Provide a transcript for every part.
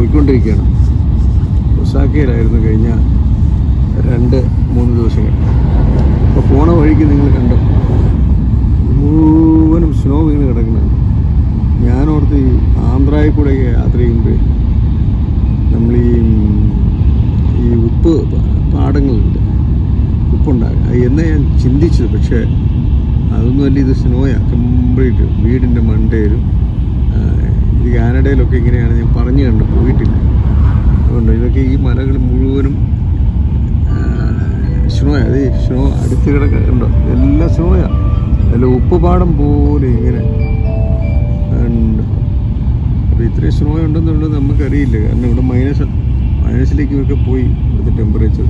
പോയിക്കൊണ്ടിരിക്കുകയാണ്. ഒസാക്കയിലായിരുന്നു കഴിഞ്ഞ 2-3 ദിവസങ്ങൾ. അപ്പോൾ പോണ വഴിക്ക് നിങ്ങൾ കണ്ടോ, മുഴുവനും സ്നോ വീണ് കിടക്കുന്നത്. ഞാനോർത്ത് ഈ ആന്ധ്രയിൽ കൂടെയൊക്കെ യാത്ര ചെയ്യുമ്പോൾ നമ്മൾ ഈ ഉപ്പ് പാടങ്ങളുണ്ട്, ഉപ്പുണ്ടാകുക എന്ന് ഞാൻ ചിന്തിച്ചത്. പക്ഷേ അതൊന്നുമല്ല, ഇത് സ്നോയാണ് കംപ്ലീറ്റ്. വീടിൻ്റെ മണ്ടയിലും ഇത് കാനഡയിലൊക്കെ ഇങ്ങനെയാണ്, ഞാൻ പറഞ്ഞു കണ്ടു, പോയിട്ടില്ല. അതുകൊണ്ട് ഇതൊക്കെ ഈ മലകൾ മുഴുവനും സ്നോയാണ്. അത് സ്നോ അടുത്ത് കിടക്കുന്നുണ്ടോ, എല്ലാം സ്നോയാണ്. അല്ല ഉപ്പുപാടം പോലെ ഇങ്ങനെ ഉണ്ട്. അപ്പോൾ ഇത്രയും സ്നോ ഉണ്ടെന്നുള്ളത് നമുക്കറിയില്ല. കാരണം ഇവിടെ മൈനസിലേക്കൊക്കെ പോയി ഇവിടുത്തെ ടെമ്പറേച്ചർ.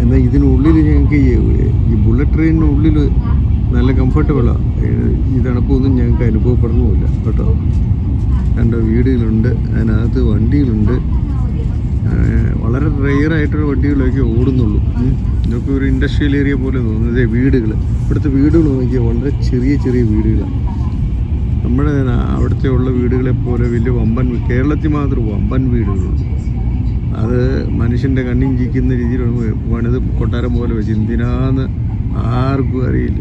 എന്നാൽ ഇതിനുള്ളിൽ ഞങ്ങൾക്ക് ഈ ബുള്ളറ്റ് ട്രെയിനിനുള്ളിൽ നല്ല കംഫർട്ടബിളാണ്. ഈ തണുപ്പൊന്നും ഞങ്ങൾക്ക് അനുഭവപ്പെടുന്നുമില്ല കേട്ടോ. കണ്ട വീടുകളുണ്ട്, അതിനകത്ത് വണ്ടികളുണ്ട്. വളരെ റെയറായിട്ടുള്ള വണ്ടികളൊക്കെ ഓടുന്നുള്ളൂ. ഇതൊക്കെ ഒരു ഇൻഡസ്ട്രിയൽ ഏരിയ പോലെ തോന്നുന്നത്. വീടുകൾ, ഇവിടുത്തെ വീടുകൾ നോക്കിയാൽ വളരെ ചെറിയ ചെറിയ വീടുകളാണ്. നമ്മുടെ അവിടുത്തെ ഉള്ള വീടുകളെ പോലെ വലിയ വമ്പൻ, കേരളത്തിൽ മാത്രം വമ്പൻ വീടുകളുണ്ട്. അത് മനുഷ്യൻ്റെ കണ്ണിഞ്ചിക്കുന്ന രീതിയിൽ പണിത് കൊട്ടാരം പോലെ വെച്ച് എന്തിനാന്ന് ആർക്കും അറിയില്ല.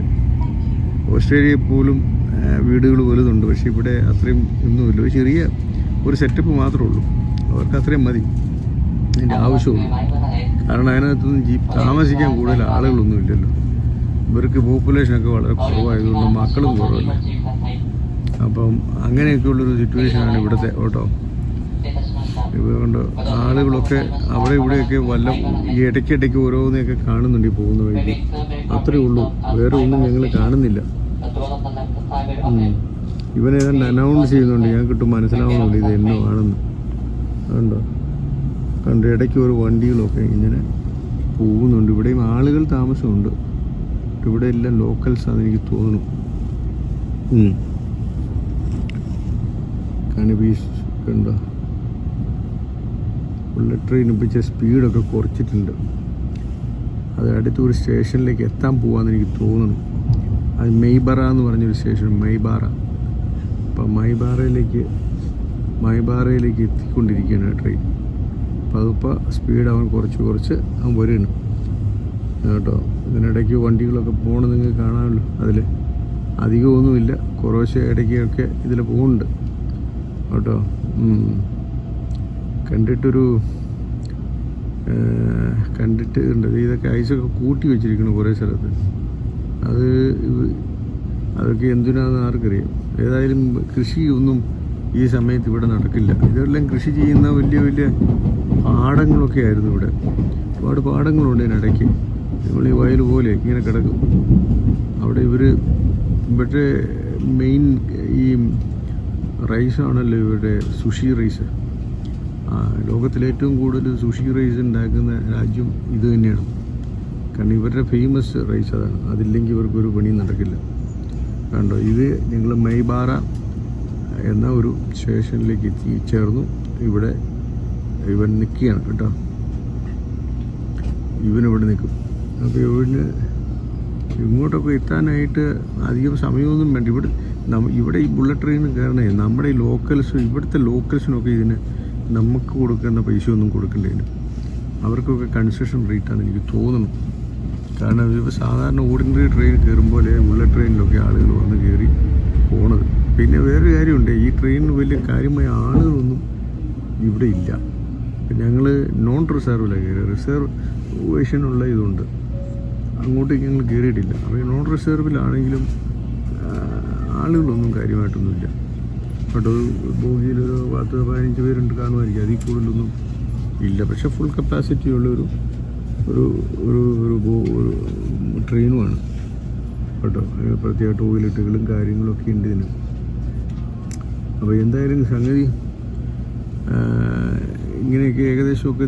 ഓസ്ട്രേലിയയിൽ പോലും വീടുകൾ വലുതുണ്ട്, പക്ഷേ ഇവിടെ അത്രയും ഒന്നുമില്ല. ചെറിയ ഒരു സെറ്റപ്പ് മാത്രമേ ഉള്ളൂ. അവർക്ക് അത്രയും മതി, അതിൻ്റെ ആവശ്യമുള്ളൂ. കാരണം അതിനകത്തൊന്നും താമസിക്കാൻ കൂടുതൽ ആളുകളൊന്നും ഇല്ലല്ലോ. ഇവർക്ക് പോപ്പുലേഷനൊക്കെ വളരെ കുറവായതുകൊണ്ട് മക്കളും കുറവല്ല. അപ്പം അങ്ങനെയൊക്കെയുള്ളൊരു സിറ്റുവേഷനാണ് ഇവിടുത്തെ കേട്ടോ. ഇതുകൊണ്ട് ആളുകളൊക്കെ അവിടെ ഇവിടെയൊക്കെ ഈ ഇടയ്ക്കിടയ്ക്ക് ഓരോന്നൊക്കെ കാണുന്നുണ്ട് ഈ പോകുന്ന വഴിക്ക്. അത്രയേ ഉള്ളൂ, വേറെ ഒന്നും ഞങ്ങൾ കാണുന്നില്ല. ഇവനേതാണ്ട് അനൗൺസ് ചെയ്യുന്നുണ്ട്, ഞങ്ങൾക്ക് മനസ്സിലാവുന്നുണ്ട് ഇത് എന്നോ ആണെന്ന്. അതുകൊണ്ടോ കണ്ട് ഇടയ്ക്ക് ഒരു വണ്ടികളൊക്കെ ഇങ്ങനെ പോകുന്നുണ്ട്. ഇവിടെയും ആളുകൾ താമസമുണ്ട്. ഇവിടെ എല്ലാം ലോക്കൽസാണെന്ന് എനിക്ക് തോന്നുന്നു. കണിബീസ് കണ്ടോ, ബുള്ളറ്റ് ട്രെയിൻ ഇപ്പിച്ച സ്പീഡൊക്കെ കുറച്ചിട്ടുണ്ട്. അത് അടുത്തൊരു സ്റ്റേഷനിലേക്ക് എത്താൻ പോകാമെന്ന് എനിക്ക് തോന്നുന്നു. അത് മെയ്ബറ എന്ന് പറഞ്ഞൊരു സ്റ്റേഷൻ, മെയ്ബാറ. അപ്പം മൈബാറയിലേക്ക് എത്തിക്കൊണ്ടിരിക്കുകയാണ് ട്രെയിൻ. അപ്പം അതിപ്പോൾ സ്പീഡ് അവൻ കുറച്ച് അവൻ വരുന്നു കേട്ടോ. ഇതിനിടയ്ക്ക് വണ്ടികളൊക്കെ പോകണം, നിങ്ങൾക്ക് കാണാമല്ലോ. അതിൽ അധികമൊന്നുമില്ല, കുറേശ്ശെ ഇടയ്ക്കൊക്കെ ഇതിൽ പോകുന്നുണ്ട് കേട്ടോ. കണ്ടിട്ട് ഉണ്ട്. ഇതൊക്കെ ഐസൊക്കെ കൂട്ടി വെച്ചിരിക്കണം കുറേ സ്ഥലത്ത്. അതൊക്കെ എന്തിനാണെന്ന് ആർക്കറിയാം. ഏതായാലും കൃഷിയൊന്നും ഈ സമയത്ത് ഇവിടെ നടക്കില്ല. ഇതെല്ലാം കൃഷി ചെയ്യുന്ന വലിയ വലിയ പാടങ്ങളൊക്കെ ആയിരുന്നു ഇവിടെ. ഒരുപാട് പാടങ്ങളുണ്ട് ഇതിനിടയ്ക്ക്. നമ്മൾ ഈ വയൽ പോലെ ഇങ്ങനെ കിടക്കും. അവിടെ ഇവരുടെ മെയിൻ ഈ റൈസാണല്ലോ ഇവരുടെ സുഷി റൈസ്. ലോകത്തിലേറ്റവും കൂടുതൽ സുഷി റൈസ് ഉണ്ടാക്കുന്ന രാജ്യം ഇത് തന്നെയാണ്. കാരണം ഇവരുടെ ഫേമസ് റൈസ് അതാണ്. അതില്ലെങ്കിൽ ഇവർക്കൊരു പണിയും നടക്കില്ല. കണ്ടോ, ഇത് ഞങ്ങൾ മെയ്ബാറ എന്ന ഒരു സ്റ്റേഷനിലേക്ക് എത്തിച്ചേർന്നു. ഇവിടെ ഇവൻ നിൽക്കുകയാണ് കേട്ടോ. ഇവനിവിടെ നിൽക്കും. അപ്പോൾ ഇങ്ങോട്ടൊക്കെ എത്താനായിട്ട് അധികം സമയമൊന്നും വേണ്ട. ഇവിടെ ഈ ബുള്ളറ്റ് ട്രെയിൻ കയറണേ നമ്മുടെ ഈ ഇവിടുത്തെ ലോക്കൽസിനൊക്കെ ഇതിന് നമുക്ക് കൊടുക്കുന്ന പൈസയൊന്നും കൊടുക്കേണ്ടതിന് അവർക്കൊക്കെ കൺസെഷൻ റേറ്റാണെന്ന് എനിക്ക് തോന്നുന്നു. കാരണം ഇപ്പോൾ സാധാരണ ഓർഡിനറി ട്രെയിൻ കയറുമ്പോൾ ബുള്ളറ്റ് ട്രെയിനിലൊക്കെ ആളുകൾ വന്ന് കയറി പോണത്. പിന്നെ വേറൊരു കാര്യമുണ്ട്, ഈ ട്രെയിനിന് വലിയ കാര്യമായ ആളുകളൊന്നും ഇവിടെ ഇല്ല. ഞങ്ങൾ നോൺ റിസർവിലാണ് കയറി, റിസർവേഷനുള്ള ഇതുണ്ട്. അങ്ങോട്ടേക്ക് ഞങ്ങൾ കയറിയിട്ടില്ല. അപ്പോൾ ഈ നോൺ റിസർവിലാണെങ്കിലും ആളുകളൊന്നും കാര്യമായിട്ടൊന്നുമില്ല കേട്ടോ. ബോഗിയിലൊരു 10-15 പേരുണ്ട് കാണുമായിരിക്കും, അതിൽ കൂടുതലൊന്നും ഇല്ല. പക്ഷേ ഫുൾ കപ്പാസിറ്റി ഉള്ളൊരു ട്രെയിനുമാണ് കേട്ടോ. പ്രത്യേക ടോയ്ലറ്റുകളും കാര്യങ്ങളൊക്കെ ഉണ്ട് ഇതിന്. അപ്പോൾ എന്തായാലും സംഗതി ഇങ്ങനെയൊക്കെ ഏകദേശമൊക്കെ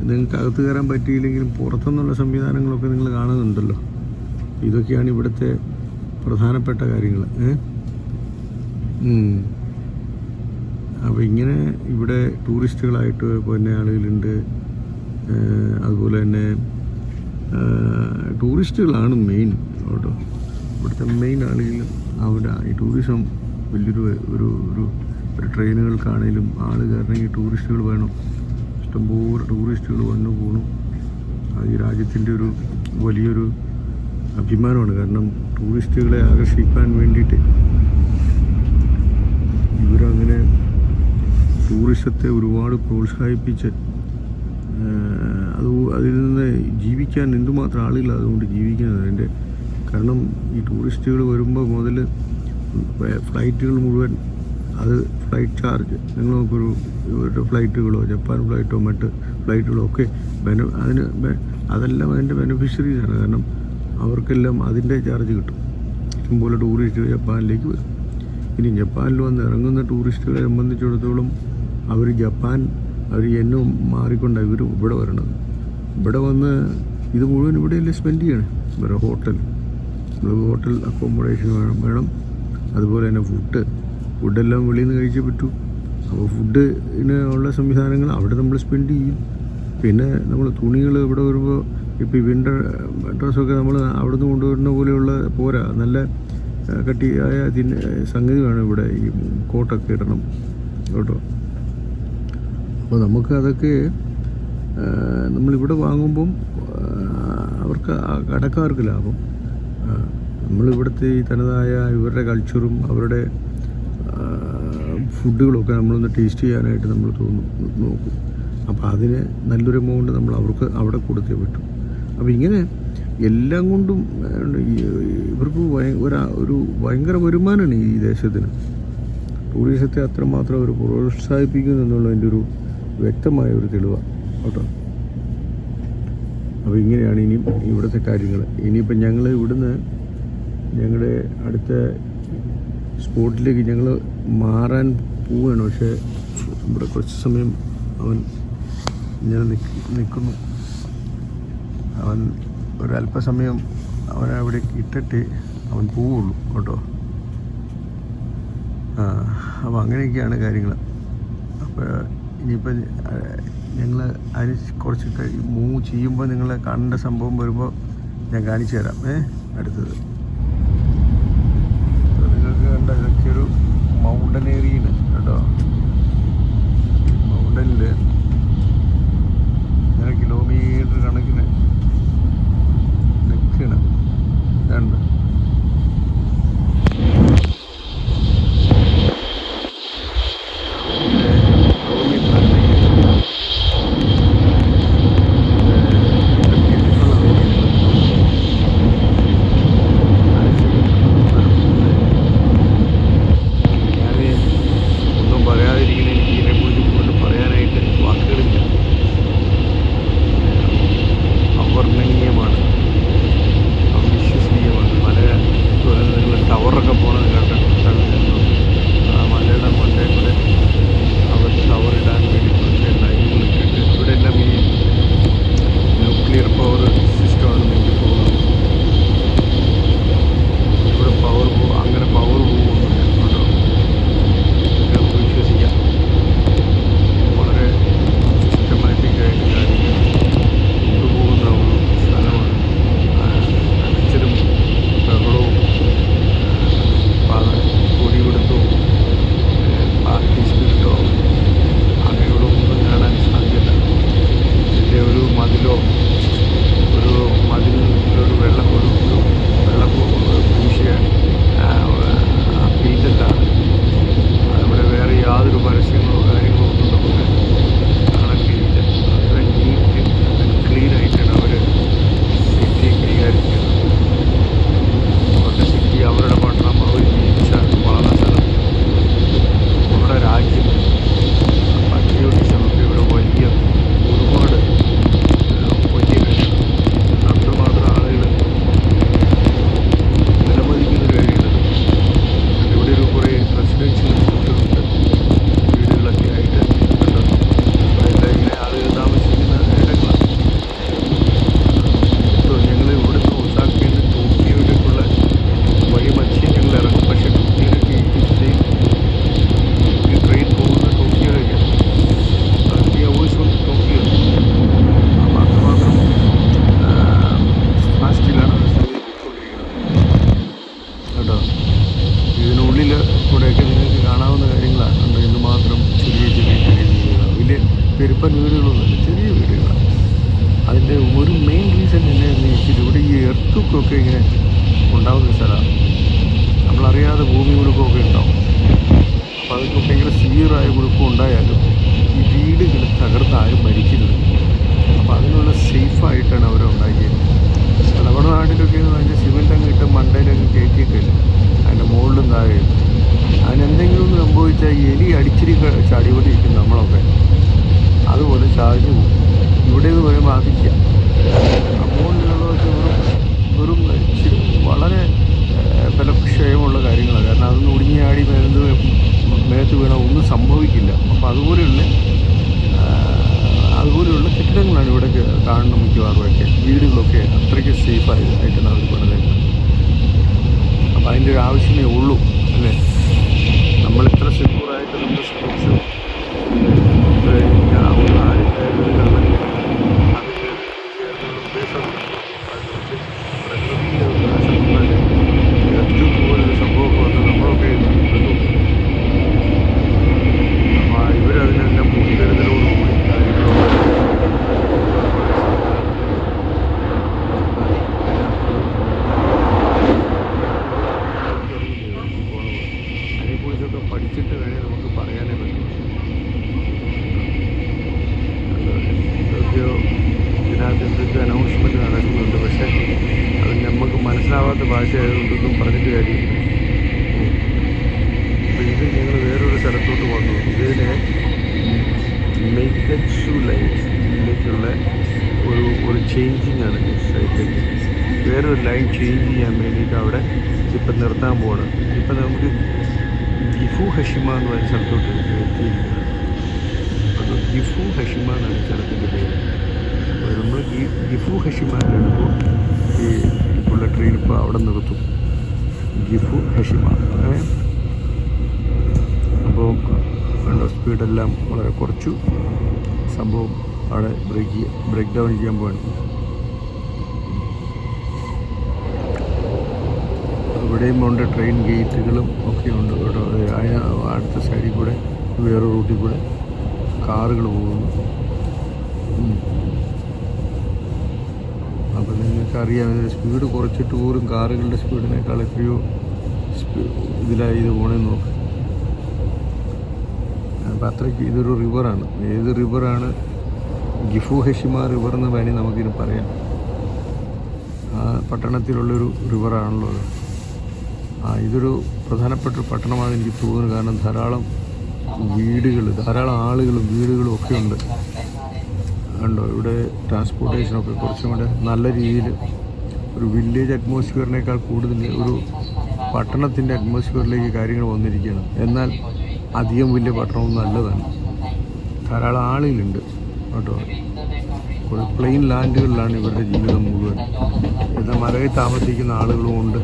നിങ്ങൾക്ക് അകത്ത് കയറാൻ പറ്റിയില്ലെങ്കിലും പുറത്തുനിന്നുള്ള സംവിധാനങ്ങളൊക്കെ നിങ്ങൾ കാണുന്നുണ്ടല്ലോ. ഇതൊക്കെയാണ് ഇവിടുത്തെ പ്രധാനപ്പെട്ട കാര്യങ്ങൾ. അപ്പോൾ ഇങ്ങനെ ഇവിടെ ടൂറിസ്റ്റുകളായിട്ട് പിന്നെ ആളുകളുണ്ട്. അതുപോലെ തന്നെ ടൂറിസ്റ്റുകളാണ് മെയിൻ കേട്ടോ. ഇവിടുത്തെ മെയിൻ ആളുകൾ അവിടെ ഈ ടൂറിസം വലിയൊരു ഒരു ട്രെയിനുകൾക്കാണേലും ആൾ കയറണമെങ്കിൽ ടൂറിസ്റ്റുകൾ വേണം. ഇഷ്ടംപോലെ ടൂറിസ്റ്റുകൾ വന്നു പോകണം. അത് ഈ രാജ്യത്തിൻ്റെ ഒരു വലിയൊരു അഭിമാനമാണ്. കാരണം ടൂറിസ്റ്റുകളെ ആകർഷിക്കാൻ വേണ്ടിയിട്ട് ഇവരങ്ങനെ ടൂറിസത്തെ ഒരുപാട് പ്രോത്സാഹിപ്പിച്ച് അതിൽ നിന്ന് ജീവിക്കാൻ എന്തുമാത്രം ആളുകൾ അതുകൊണ്ട് ജീവിക്കുന്നത്. അതിൻ്റെ കാരണം ഈ ടൂറിസ്റ്റുകൾ വരുമ്പോൾ മുതൽ ഫ്ലൈറ്റുകൾ മുഴുവൻ അത് ഫ്ലൈറ്റ് ചാർജ് നിങ്ങൾ നോക്കൊരു ഇവരുടെ ഫ്ലൈറ്റുകളോ ജപ്പാൻ ഫ്ലൈറ്റോ മറ്റ് ഫ്ലൈറ്റുകളോ ഒക്കെ അതെല്ലാം അതിൻ്റെ ബെനിഫിഷ്യറീസാണ്. കാരണം അവർക്കെല്ലാം അതിൻ്റെ ചാർജ് കിട്ടും. ഇഷ്ടംപോലെ ടൂറിസ്റ്റുകൾ ജപ്പാനിലേക്ക് വരും. ഇനി ജപ്പാനിൽ വന്ന് ഇറങ്ങുന്ന ടൂറിസ്റ്റുകളെ സംബന്ധിച്ചിടത്തോളം അവർ എന്നും മാറിക്കൊണ്ടാണ് ഇവർ ഇവിടെ വരണത്. ഇവിടെ വന്ന് ഇത് മുഴുവൻ ഇവിടെയല്ലേ സ്പെൻഡ് ചെയ്യണം. വേറെ ഹോട്ടൽ അക്കോമഡേഷൻ വേണം. അതുപോലെ തന്നെ ഫുഡെല്ലാം വെളിയിൽ നിന്ന് കഴിച്ചേ പറ്റൂ. അപ്പോൾ ഫുഡിന് ഉള്ള സംവിധാനങ്ങൾ അവിടെ നമ്മൾ സ്പെൻഡ് ചെയ്യും. പിന്നെ നമ്മൾ തുണികൾ ഇവിടെ വരുമ്പോൾ ഇപ്പോൾ ഈ വിൻ്റർ ഡ്രസ്സൊക്കെ നമ്മൾ അവിടെ നിന്ന് കൊണ്ടുവരുന്ന പോലെയുള്ള പോരാ. നല്ല കട്ടിയായ സംഗതി വേണം ഇവിടെ. ഈ കോട്ടൊക്കെ ഇടണം കേട്ടോ. അപ്പോൾ നമുക്ക് അതൊക്കെ നമ്മളിവിടെ വാങ്ങുമ്പം അവർക്ക് കടക്കാർക്ക് ലാഭം. നമ്മളിവിടുത്തെ ഈ തനതായ ഇവരുടെ കൾച്ചറും അവരുടെ ഫുഡുകളൊക്കെ നമ്മളൊന്ന് ടേസ്റ്റ് ചെയ്യാനായിട്ട് നമ്മൾ നോക്കും. അപ്പോൾ അതിന് നല്ലൊരു എമൗണ്ട് നമ്മൾ അവർക്ക് അവിടെ കൊടുത്തേ പറ്റും. അപ്പോൾ ഇങ്ങനെ എല്ലാം കൊണ്ടും ഇവർക്ക് ഒരു ഭയങ്കര വരുമാനമാണ് ഈ ദേശത്തിന്. ടൂറിസത്തെ അത്രമാത്രം അവർ പ്രോത്സാഹിപ്പിക്കുന്നു എന്നുള്ളതിൻ്റെ ഒരു വ്യക്തമായ ഒരു തെളിവാണ് കേട്ടോ. അപ്പോൾ ഇങ്ങനെയാണ് ഇനിയും ഇവിടുത്തെ കാര്യങ്ങൾ. ഇനിയിപ്പം ഞങ്ങൾ ഇവിടുന്ന് ഞങ്ങളുടെ അടുത്ത സ്പോട്ടിലേക്ക് ഞങ്ങൾ മാറാൻ പോവുകയാണ്. പക്ഷേ ഇവിടെ കുറച്ച് സമയം അവൻ ഞാൻ നിൽക്കുന്നു. അവൻ ഒരല്പസമയം അവനവിടെ ഇട്ടിട്ട് അവൻ പോവുള്ളൂ കേട്ടോ. അപ്പോൾ അങ്ങനെയൊക്കെയാണ് കാര്യങ്ങൾ. അപ്പോൾ ഇനിയിപ്പോൾ ഞങ്ങൾ അതിന് കുറച്ച് മൂവ് ചെയ്യുമ്പോൾ നിങ്ങൾ കാണേണ്ട സംഭവം വരുമ്പോൾ ഞാൻ കാണിച്ചു തരാം. അടുത്തത് നിങ്ങൾക്ക് കണ്ട ഇതൊക്കെ ഒരു മൗണ്ടൻ ഏരിയയാണ് കേട്ടോ. മൗണ്ടനിൽ ഇങ്ങനെ കിലോമീറ്റർ കണക്കിന് നിൽക്കണം. രണ്ട് ഒരു എർത്തുക്കൊക്കെ ഇങ്ങനെ ഉണ്ടാകുന്ന സ്ഥലമാണ്. നമ്മളറിയാതെ ഭൂമി കുലുക്കമൊക്കെ ഉണ്ടാവും. അപ്പോൾ അതൊക്കെ ഭയങ്കര സിവിയറായ കുലുക്കം ഉണ്ടായാലും ഈ വീടുകൾ തകർത്താരും മരിക്കരുത്. അപ്പോൾ അതിനുള്ള സേഫായിട്ടാണ് അവരെ ഉണ്ടാക്കിയത്. നമ്മുടെ നാട്ടിലൊക്കെ എന്ന് പറഞ്ഞാൽ സിമെൻ്റ് അങ്ങ് ഇട്ട് മണ്ടയിലങ്ങ് കയറ്റിയൊക്കെ ഇല്ല, അതിൻ്റെ മുകളിലും താഴെ. അതിനെന്തെങ്കിലും ഒന്ന് സംഭവിച്ചാൽ എലി അടിച്ചിരി ചാടിയോടെ ഇരിക്കും നമ്മളൊക്കെ, അതുപോലെ ചാടിഞ്ഞു പോകും. ഇവിടെ എന്ന് പറയുമ്പോൾ അതില്ല. മുകളിലുള്ളതൊക്കെ വെറും വളരെ ബലക്ഷയമുള്ള കാര്യങ്ങളാണ്. കാരണം അതൊന്നും ഒടിഞ്ഞാടി മേത്ത് വീണാൽ ഒന്നും സംഭവിക്കില്ല. അപ്പോൾ അതുപോലെയുള്ള കെട്ടിടങ്ങളാണ് ഇവിടെ കാണുന്ന മിക്കവാറുമൊക്കെ. വീടുകളൊക്കെ അത്രയ്ക്ക് സേഫായിട്ടാണ് അവർ പണിതേക്കുന്നത്. അപ്പോൾ അതിൻ്റെ ഒരു ആവശ്യമേ ഉള്ളൂ അല്ലേ. നമ്മളിത്ര സെക്യൂറായിട്ട് നമ്മൾ ശ്രമിച്ചു പോലൊരു സംഭവമൊക്കെ വന്ന് നമ്മളൊക്കെ കണ്ടു. അപ്പോൾ ഇവരതിനെല്ലാം മുൻകരുതലോടുകൂടി അതിനെക്കുറിച്ചൊക്കെ പഠിച്ചിട്ട് വേണേൽ നമുക്ക് പറയാനേ പറ്റും. ഇതിനകത്ത് എന്തൊക്കെ അനൗൺസ്മെൻറ്റ് നടക്കുന്നുണ്ട്, പക്ഷേ അത് നമുക്ക് മനസ്സിലാവാത്ത ഭാഷയായതുകൊണ്ടൊന്നും പറഞ്ഞിട്ട് കാര്യമില്ല. അപ്പോൾ ഇത് ഞങ്ങൾ വേറൊരു സ്ഥലത്തോട്ട് വന്നു. ഇതിന് മെയ്ക്കച്ചു ലൈനിലേക്കുള്ള ഒരു ചേഞ്ചിങ് ആണ്. സൈഡിലേക്ക് വേറൊരു ലൈൻ ചേഞ്ച് ചെയ്യാൻ വേണ്ടിയിട്ട് അവിടെ ഇപ്പം നിർത്താൻ പോവാണ്. ഇപ്പം നമുക്ക് ഗിഫു ഹഷിമ എന്ന് പറയുന്ന സ്ഥലത്തോട്ട് എത്തിയിരിക്കുന്നത്. അപ്പോൾ ഗിഫു ഹഷിമ എന്നാണ് സ്ഥലത്തിൻ്റെ പേര്. അപ്പോൾ നമ്മൾ ഗിഫു ഹഷിമയിലെടുപ്പോൾ ഈ ബുള്ളറ്റ് ട്രെയിൻ ഇപ്പോൾ അവിടെ നിർത്തും. ഗിഫു ഹഷിമ. അപ്പോൾ വേണ്ട സ്പീഡെല്ലാം വളരെ കുറച്ചു. സംഭവം അവിടെ ബ്രേക്ക് ഡൗൺ ചെയ്യാൻ പോവാണ്. ഇവിടെയും ഉണ്ട് ട്രെയിൻ ഗേറ്റുകളും ഒക്കെ ഉണ്ട്. അതിന് അടുത്ത സൈഡിൽ കൂടെ വേറെ റൂട്ടിൽ കൂടെ കാറുകൾ പോകുന്നു. അപ്പോൾ നിങ്ങൾക്കറിയാം സ്പീഡ് കുറച്ചിട്ട് പോലും കാറുകളുടെ സ്പീഡിനേക്കാൾ എത്രയോ ഇതിലായി ഇത് പോകണമെന്ന് നോക്കാം. അപ്പോൾ അത്രയ്ക്ക് ഇതൊരു റിവറാണ്. ഏത് റിവറാണ്? ഗിഫു ഹഷിമ റിവർ എന്ന് വേണമെങ്കിൽ നമുക്കിത് പറയാം. ആ പട്ടണത്തിലുള്ളൊരു റിവറാണല്ലോ അത്. ഇതൊരു പ്രധാനപ്പെട്ട ഒരു പട്ടണമാണെന്ന് എനിക്ക് തോന്നുന്നു. കാരണം ധാരാളം വീടുകൾ, ധാരാളം ആളുകളും വീടുകളും ഒക്കെ ഉണ്ട്. ഉണ്ടോ ഇവിടെ ട്രാൻസ്പോർട്ടേഷനൊക്കെ കുറച്ചും കൂടെ നല്ല രീതിയിൽ ഒരു വില്ലേജ് അറ്റ്മോസ്ഫിയറിനേക്കാൾ കൂടുതൽ ഒരു പട്ടണത്തിൻ്റെ അറ്റ്മോസ്ഫിയറിലേക്ക് കാര്യങ്ങൾ വന്നിരിക്കുകയാണ്. എന്നാൽ അധികം വലിയ പട്ടണമൊന്നും നല്ലതാണ്. ധാരാളം ആളുകളുണ്ട് കേട്ടോ. ഒരു പ്ലെയിൻ ലാൻഡുകളിലാണ് ഇവരുടെ ജീവിതം മുഴുവൻ. എന്നാൽ മലയിൽ താമസിക്കുന്ന ആളുകളും ഉണ്ട്.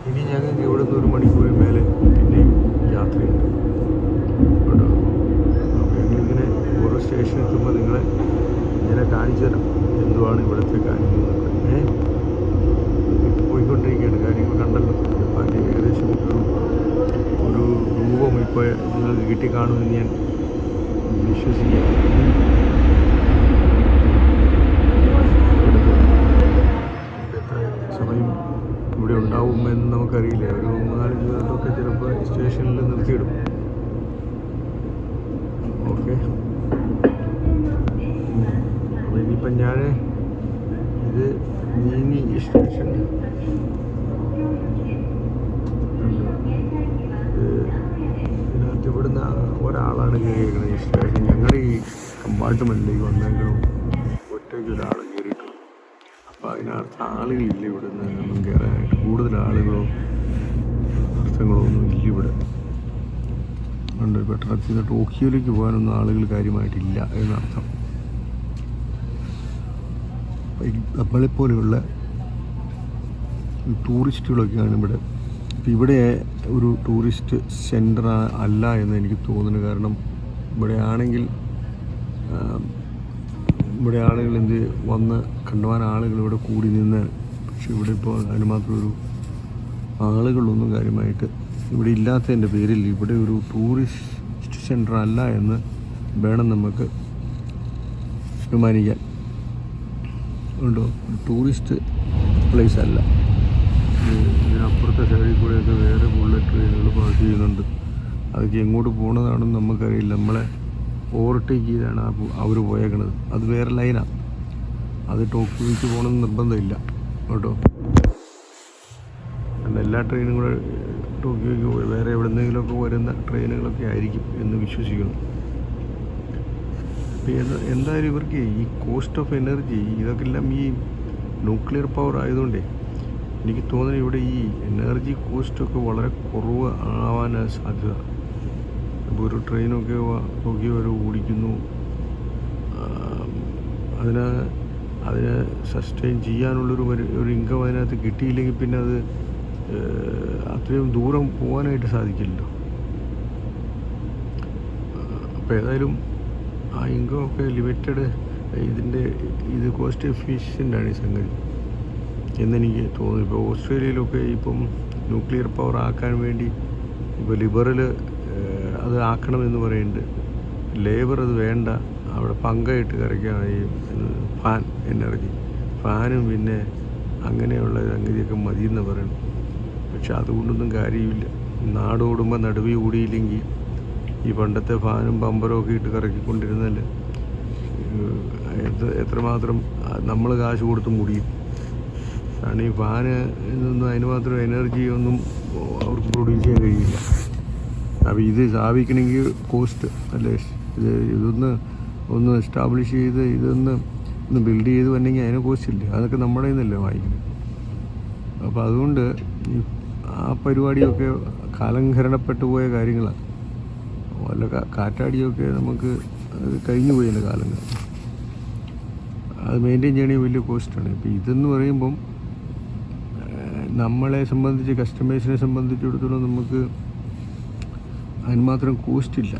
ഇനി ഞങ്ങൾക്ക് ഇവിടെ നിന്ന് 1 മണിക്കൂർ മേലെ പിന്നെയും യാത്രയുണ്ട് കേട്ടോ. അപ്പോൾ ഞങ്ങളിങ്ങനെ ഓരോ സ്റ്റേഷൻ എത്തുമ്പോൾ നിങ്ങളെ ഇങ്ങനെ കാണിച്ചു തരാം എന്തുവാണ് ഇവിടുത്തെ കാര്യങ്ങളൊക്കെ. പോയിക്കൊണ്ടിരിക്കുകയാണ് കാര്യങ്ങൾ. കണ്ടല്ലോ ജപ്പാൻ്റെ ഏകദേശം ഒരു രൂപം ഇപ്പോൾ നിങ്ങൾക്ക് കിട്ടിക്കാണുമെന്ന് ഞാൻ വിശ്വസിക്കാം. സമയം ഇവിടെ ഉണ്ടാവുമെന്ന് നമുക്കറിയില്ല. ഒരു 3-4 ദിവസമൊക്കെ ചിലപ്പോൾ സ്റ്റേഷനിൽ നിർത്തിയിടും. ഓക്കെ. അപ്പോൾ ഇനിയിപ്പം ഞാൻ ഇത് നീങ്ങി ഈ സ്റ്റേഷൻ ഇതിനകത്ത് ഇവിടുന്ന് ഒരാളാണ് കയറിയിരിക്കുന്നത് ഈ സ്റ്റേഷൻ. ഞങ്ങളുടെ ഈ കമ്പാർട്ട്മെൻറ്റിലേക്ക് വന്നെങ്കിലും ഒറ്റയ്ക്ക് ഒരാൾ കയറിയിട്ടുള്ളൂ. അപ്പോൾ അതിനകത്ത് ആളുകളില്ല ഇവിടുന്ന് ഒന്നും കയറാനായിട്ട്. കൂടുതൽ ആളുകളോ അർത്ഥങ്ങളോ ഒന്നും ഇല്ല ഇവിടെ. ഉണ്ട് പട്ടണത്തിൽ നിന്ന് ടോക്കിയോയിലേക്ക് പോകാനൊന്നും ആളുകൾ കാര്യമായിട്ടില്ല എന്നർത്ഥം. നമ്മളെപ്പോലെയുള്ള ടൂറിസ്റ്റുകളൊക്കെയാണ് ഇവിടെ. അപ്പോൾ ഇവിടെ ഒരു ടൂറിസ്റ്റ് സെൻറ്റർ അല്ല എന്ന് എനിക്ക് തോന്നുന്നു. കാരണം ഇവിടെ ആണെങ്കിൽ ഇവിടെ ആളുകൾ വന്ന് കണ്ടുപോകാൻ ആളുകൾ ഇവിടെ കൂടി നിന്ന്. പക്ഷെ ഇവിടെ ഇപ്പോൾ അതിന് മാത്രം ഒരു ആളുകളൊന്നും കാര്യമായിട്ട് ഇവിടെ ഇല്ലാത്തതിൻ്റെ പേരിൽ ഇവിടെ ഒരു ടൂറിസ്റ്റ് സെൻറ്റർ അല്ല എന്ന് വേണം നമുക്ക് അനുമാനിക്കാൻ. ഉണ്ടോ, ടൂറിസ്റ്റ് പ്ലേസ് അല്ല. ഇതിനപ്പുറത്തെ സൈഡിൽ കൂടെയൊക്കെ വേറെ ബുള്ളറ്റ് ട്രെയിനുകൾ പാസ് ചെയ്യുന്നുണ്ട്. അതൊക്കെ എങ്ങോട്ട് പോകണതാണെന്ന് നമുക്കറിയില്ല. നമ്മളെ ഓവർടേക്ക് ചെയ്താണ് അവർ പോയേക്കണത്. അത് വേറെ ലൈനാണ്. അത് ടോക്കിയോക്ക് പോകണമെന്ന് നിർബന്ധമില്ല കേട്ടോ. എല്ലാ ട്രെയിനും കൂടെ ടോക്കിയോക്ക് പോയി വേറെ എവിടെന്നെങ്കിലുമൊക്കെ വരുന്ന ട്രെയിനുകളൊക്കെ ആയിരിക്കും എന്ന് വിശ്വസിക്കുന്നു. എന്തായാലും ഇവർക്ക് ഈ കോസ്റ്റ് ഓഫ് എനർജി ഇതൊക്കെ എല്ലാം ഈ ന്യൂക്ലിയർ പവർ ആയതുകൊണ്ടേ എനിക്ക് തോന്നുന്നു ഇവിടെ ഈ എനർജി കോസ്റ്റൊക്കെ വളരെ കുറവ് ആവാനാണ് സാധ്യത. ഇപ്പോൾ ഒരു ട്രെയിനൊക്കെ ടോക്കിയോ വരെ ഓടിക്കുന്നു. അതിനെ സസ്റ്റെയിൻ ചെയ്യാനുള്ളൊരു ഒരു ഇൻകം അതിനകത്ത് കിട്ടിയില്ലെങ്കിൽ പിന്നെ അത് അത്രയും ദൂരം പോകാനായിട്ട് സാധിക്കില്ലല്ലോ. അപ്പോൾ ഏതായാലും ആ ഇൻകമൊക്കെ ലിമിറ്റഡ്, ഇത് കോസ്റ്റ് എഫിഷ്യൻ്റാണ് ഈ സംഗതി എന്നെനിക്ക് തോന്നുന്നു. ഇപ്പോൾ ഓസ്ട്രേലിയയിലൊക്കെ ഇപ്പം ന്യൂക്ലിയർ പവർ ആക്കാൻ വേണ്ടി ഇപ്പോൾ ലിബറൽ അത് ആക്കണമെന്ന് പറയുന്നുണ്ട്. ലേബർ അത് വേണ്ട, അവിടെ പങ്കായിട്ട് കറിക്കാൻ ഈ ഫാൻ എനർജി, ഫാനും പിന്നെ അങ്ങനെയുള്ള സംഗതിയൊക്കെ മതിയെന്ന് പറയണം. പക്ഷെ അതുകൊണ്ടൊന്നും കാര്യമില്ല. നാടോടുമ്പോൾ നടുവി കൂടിയില്ലെങ്കിൽ ഈ പണ്ടത്തെ ഫാനും പമ്പറും ഒക്കെ ഇട്ട് കറക്കിക്കൊണ്ടിരുന്നാൽ എത്രമാത്രം നമ്മൾ കാശ് കൊടുത്ത് മുടിയും. കാരണം ഈ ഫാന് ഇതൊന്നും അതിന് മാത്രം എനർജി ഒന്നും അവർക്ക് പ്രൊഡ്യൂസ് ചെയ്യാൻ കഴിയില്ല. അപ്പോൾ ഇത് സ്ഥാപിക്കണമെങ്കിൽ കോസ്റ്റ് അല്ലേ. ഒന്ന് എസ്റ്റാബ്ലിഷ് ചെയ്ത് ഒന്ന് ബിൽഡ് ചെയ്ത് വന്നെങ്കിൽ അതിന് കോസ്റ്റ് ഇല്ല. അതൊക്കെ നമ്മുടെ നിന്നല്ലേ വാങ്ങിക്കുന്നത്. അപ്പോൾ അതുകൊണ്ട് ആ പരിപാടിയൊക്കെ കാലഹരണപ്പെട്ടു പോയ കാര്യങ്ങളാണ്. വല്ല കാറ്റാടിയൊക്കെ നമുക്ക് അത് കഴിഞ്ഞു പോയതിൻ്റെ കാലങ്ങൾ. അത് മെയിൻറ്റെയിൻ ചെയ്യണമെങ്കിൽ വലിയ കോസ്റ്റാണ്. ഇപ്പോൾ ഇതെന്ന് പറയുമ്പം നമ്മളെ സംബന്ധിച്ച്, കസ്റ്റമേഴ്സിനെ സംബന്ധിച്ചിടത്തോളം നമുക്ക് അതിന് മാത്രം കോസ്റ്റില്ല.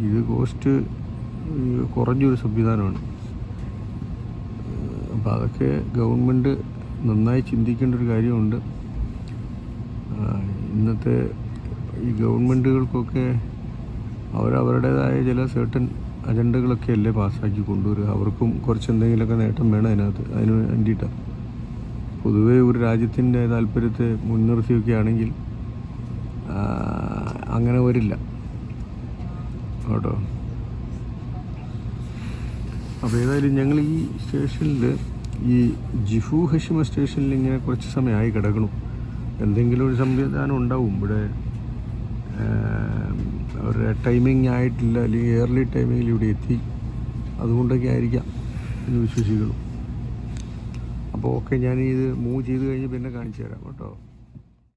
ഇത് കോസ്റ്റ് കുറഞ്ഞൊരു സംവിധാനമാണ്. അപ്പോൾ അതൊക്കെ ഗവൺമെൻറ് നന്നായി ചിന്തിക്കേണ്ട ഒരു കാര്യമുണ്ട്. ഇന്നത്തെ ഈ ഗവൺമെൻറ്റുകൾക്കൊക്കെ അവരവരുടേതായ ചില സർട്ടൻ അജണ്ടകളൊക്കെ അല്ലേ പാസ്സാക്കി കൊണ്ടുവരിക. അവർക്കും കുറച്ച് എന്തെങ്കിലുമൊക്കെ നേട്ടം വേണം അതിന് വേണ്ടിയിട്ടാണ്. പൊതുവേ ഒരു രാജ്യത്തിൻ്റെ താല്പര്യത്തെ മുൻനിർത്തിയൊക്കെ ആണെങ്കിൽ അങ്ങനെ വരില്ല കേട്ടോ. അപ്പോൾ ഏതായാലും ഞങ്ങൾ ഈ സ്റ്റേഷനിൽ, ഈ ജിഫു ഹഷിമ സ്റ്റേഷനിൽ ഇങ്ങനെ കുറച്ച് സമയമായി കിടക്കണം. എന്തെങ്കിലും ഒരു സംവിധാനം ഉണ്ടാവും ഇവിടെ. അവരുടെ ടൈമിംഗ് ആയിട്ടില്ല, അല്ലെങ്കിൽ ഏർലി ടൈമിങ്ങിൽ ഇവിടെ എത്തി, അതുകൊണ്ടൊക്കെ ആയിരിക്കാം എന്ന് വിശ്വസിക്കുന്നു. അപ്പോൾ ഓക്കെ, ഞാനിത് മൂവ് ചെയ്ത് കഴിഞ്ഞ് പിന്നെ കാണിച്ചു തരാം കേട്ടോ.